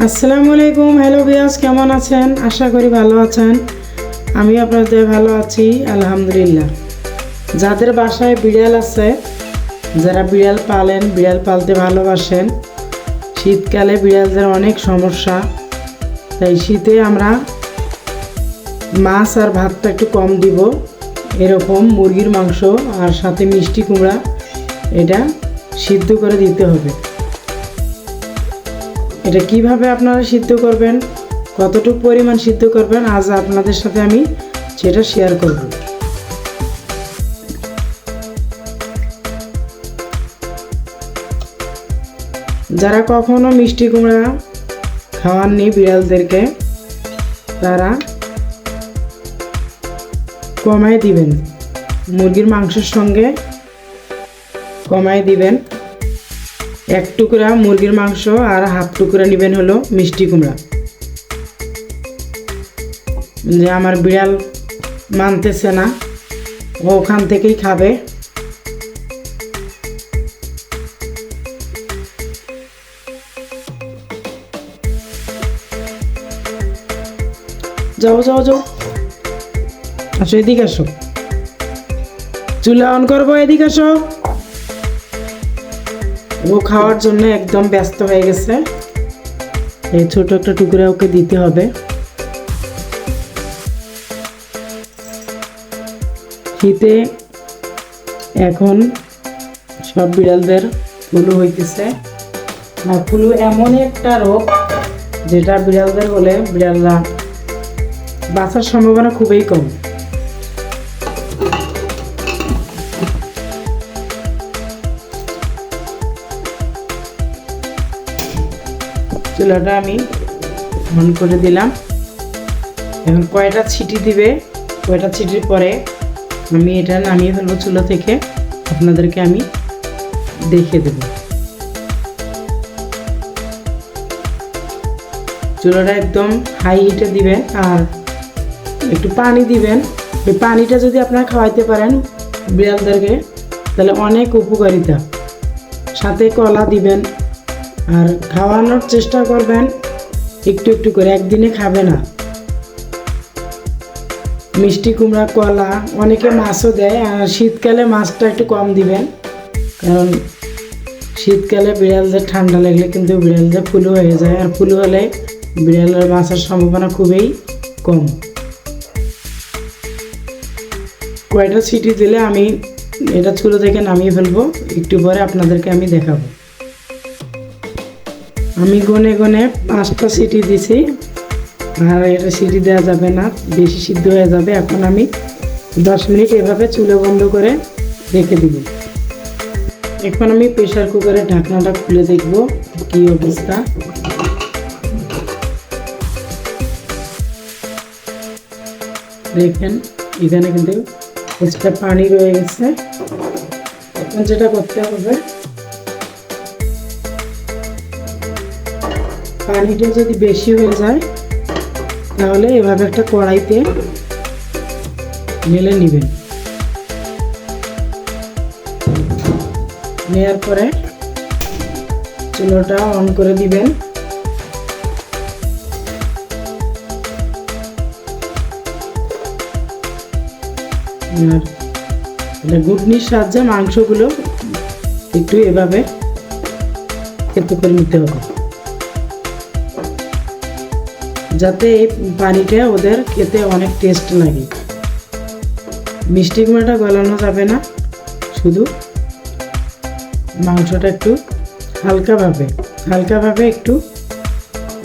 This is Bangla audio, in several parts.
আসসালামু আলাইকুম। হ্যালো ভিউয়ার্স, কেমন আছেন? আশা করি ভালো আছেন। আমি আপনাদের ভালো আছি আলহামদুলিল্লাহ। যাদের বাসায় বিড়াল আছে, যারা বিড়াল পালেন, বিড়াল পালতে ভালোবাসেন, শীতকালে বিড়ালদের অনেক সমস্যা, তাই শীতে আমরা মাছ আর ভাতটা একটু কম দিব। এরকম মুরগির মাংস আর সাথে মিষ্টি কুমড়া এটা সিদ্ধ করে দিতে হবে। এটা কিভাবে আপনারা সিদ্ধ করবেন, কতটুকু পরিমাণ সিদ্ধ করবেন, আজ আপনাদের সাথে আমি সেটা শেয়ার করব। যারা কখনো মিষ্টি কুমড়া খাওয়াননি বিড়ালদেরকে, তারা কমায় দিবেন, মুরগির মাংসের সঙ্গে কমায় দিবেন। এক টুকরা মুরগির মাংস আর হাফ টুকরা নেবেন হলো মিষ্টি কুমড়া। যে আমার বিড়াল মানতেছে না, ও ওখান থেকেই খাবে। যাও যাও যাও, আসো এদিকে আসো, চুলা অন করবো, এদিকে আসো। ও খাওয়ার জন্য একদম ব্যস্ত হয়ে গেছে। এই ছোট একটা টুকরা ওকে দিতে হবে। শীতে এখন সব বিড়ালদের ফ্লু হইতেছে, আর ফ্লু এমন একটা রোগ যেটা বিড়ালদের হলে বিড়ালরা বাঁচার সম্ভাবনা খুবই কম। চুলাটা আমি অন করে দিলাম। এখন কয়টা ছিটি দিবে, কয়টা ছিটির পরে আমি এটা নামিয়ে ফেলবো চুলা থেকে, আপনাদেরকে আমি দেখিয়ে দেব। চুলাটা একদম হাই হিটে দিবেন আর একটু পানি দিবেন। এই পানিটা যদি আপনারা খাওয়াইতে পারেন বিড়ালদেরকে, তাহলে অনেক উপকারিতা। সাথে কলা দিবেন আর খাওয়ানোর চেষ্টা করবেন একটু একটু করে, একদিনে খাবে না। মিষ্টি কুমড়া, কলা, অনেকে মাছও দেয়, আর শীতকালে মাছটা একটু কম দিবেন, কারণ শীতকালে বিড়ালদের ঠান্ডা লাগলে কিন্তু বিড়ালদের ফ্লু হয়ে যায়, আর ফ্লু হলে বিড়ালের বাঁচার সম্ভাবনা খুবই কম। কয়টা সিটি দিলে আমি এটা চুলো থেকে নামিয়ে ফেলবো, একটু পরে আপনাদেরকে আমি দেখাবো। আমি গনে গনে 5টা সিটি দিছি, আর এটা সিটি দেওয়া যাবে না, বেশি সিদ্ধ হয়ে যাবে। এখন আমি 10 মিনিট এভাবে চুলো বন্ধ করে রেখে দিব। এখন আমি প্রেসার কুকারের ঢাকনাটা খুলে দেখব কি অবস্থা। দেখেন এখানে কিন্তু এক্সট্রা পানি রয়ে গেছে। এখন যেটা করতে হবে, পানিটা যদি বেশি হয়ে যায় তাহলে এভাবে একটা কড়াইতে ঢেলে নেবেন। নেওয়ার পরে চুলোটা অন করে দিবেন। আর ঘুটনির সাহায্যে মাংসগুলো একটু এভাবে থেতো করে নিতে হবে, যাতে এই পানিটা ওদের খেতে অনেক টেস্ট লাগে। মিষ্টি কুমড়াটা গলানো যাবে না, শুধু মাংসটা একটু হালকাভাবে একটু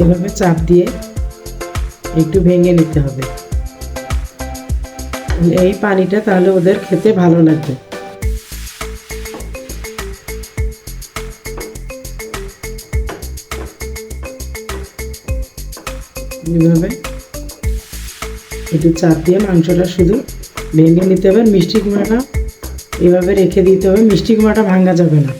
এভাবে চাপ দিয়ে একটু ভেঙে নিতে হবে। এই পানিটা তাহলে ওদের খেতে ভালো লাগবে। এইভাবে একটু চাপ দিয়ে মাংসটা শুধু ভেঙে নিতে হবে। মিষ্টি কুমড়াটা এভাবে রেখে দিতে হবে, মিষ্টি কুমড়াটা ভাঙা যাবে না।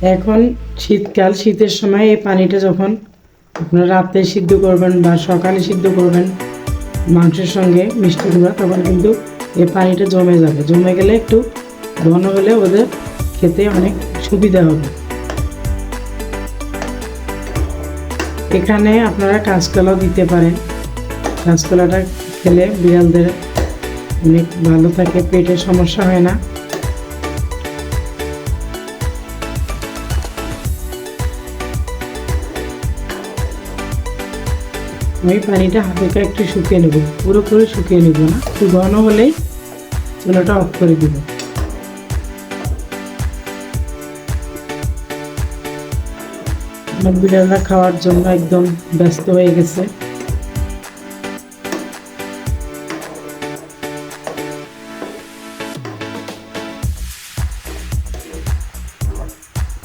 এখন শীতকাল, শীতের সময় এই পানিটা যখন আপনার রাতে সিদ্ধ করবেন বা সকালে সিদ্ধ করবেন মাংসের সঙ্গে মিষ্টি কুমড়া, তখন কিন্তু এই পানিটা জমে যাবে। জমে গেলে একটু ঘন হলে ওদের খেতে অনেক সুবিধা হবে। এখানে আপনারা কাঁচকলাও দিতে পারেন। কাঁচকলাটা খেলে বিড়ালদের অনেক ভালো থাকে, পেটের সমস্যা হয় না। আমি পানিটা হালকা একটু শুকিয়ে নেব, পুরোপুরি শুকিয়ে নেব না, একটু ঘন হলেই চুলাটা অফ করে দেব। আমার বিড়ালরা খাওয়ার জন্য একদম ব্যস্ত হয়ে গেছে।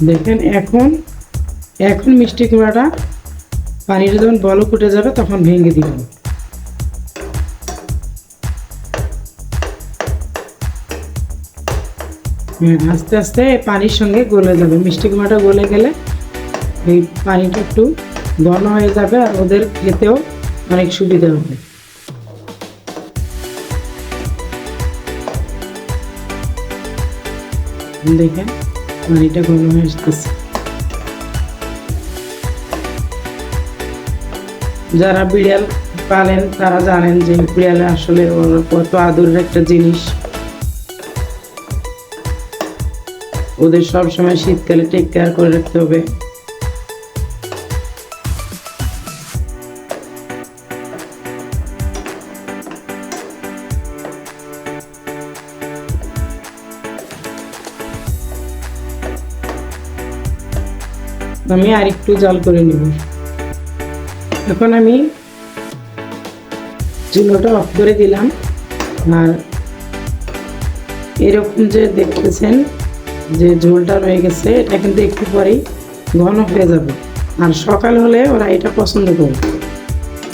দেখেন এখন মিষ্টি কুমড়াটা পানিটা যখন বলক উঠে যাবে তখন ভেঙে দিবেন। আস্তে আস্তে পানির সঙ্গে গলে যাবে। মিষ্টি কুমড়াটা গলে গেলে এই পানিটা একটু ঘন হয়ে যাবে আর ওদের খেতেও অনেক সুবিধা হবে। দেখেন পানিটা ঘন হয়ে আসতেছে। যারা বিড়াল পালেন তারা জানেন যে বিড়াল আসলে কত আদরের একটা জিনিস। ওদের সব সময় শীতকালে টেক কেয়ার করে রাখতে হবে। আমি আর একটু জাল করে নিব। এখন আমি চুলাটা অফ করে দিলাম। আর এরকম যে দেখতেছেন যে ঝোলটা রয়ে গেছে, এটা কিন্তু একটু পরেই ঘন হয়ে যাবে। আর সকাল হলে ওরা এটা পছন্দ করবে।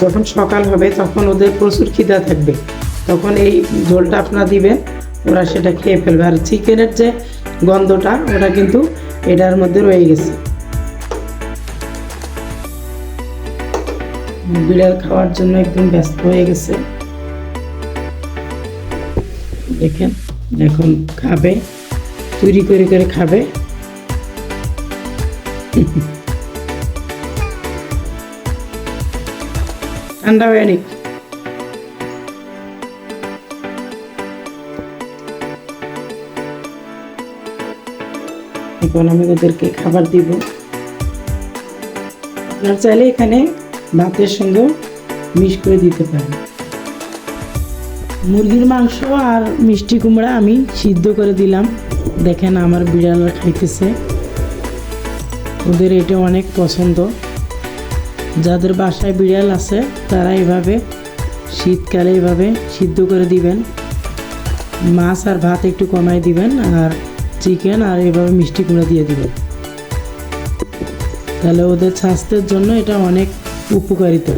যখন সকাল হবে তখন ওদের প্রচুর খিদা থাকবে, তখন এই ঝোলটা আপনারা দিবেন, ওরা সেটা খেয়ে ফেলবে। আর চিকেনের যে গন্ধটা ওটা কিন্তু এটার মধ্যে রয়ে গেছে। বিড়াল খাওয়ার জন্য একদম ব্যস্ত হয়ে গেছে। দেখেন এখন খাবে, তৈরি করে করে খাবে। ঠান্ডা হয়ে নিক। এখন আমি ওদেরকে খাবার দিব। আপনারা চাইলে এখানে ভাতের সঙ্গেও মিক্স করে দিতে পারেন। মুরগির মাংস আর মিষ্টি কুমড়া আমি সিদ্ধ করে দিলাম। দেখেন আমার বিড়ালরা খাইতেছে, ওদের এটা অনেক পছন্দ। যাদের বাসায় বিড়াল আছে তারা এভাবে শীতকালে এভাবে সিদ্ধ করে দিবেন। মাছ আর ভাত একটু কমাই দিবেন, আর চিকেন আর এভাবে মিষ্টি কুমড়া দিয়ে দিবেন। তাহলে ওদের স্বাস্থ্যের জন্য এটা অনেক উপকারিতা।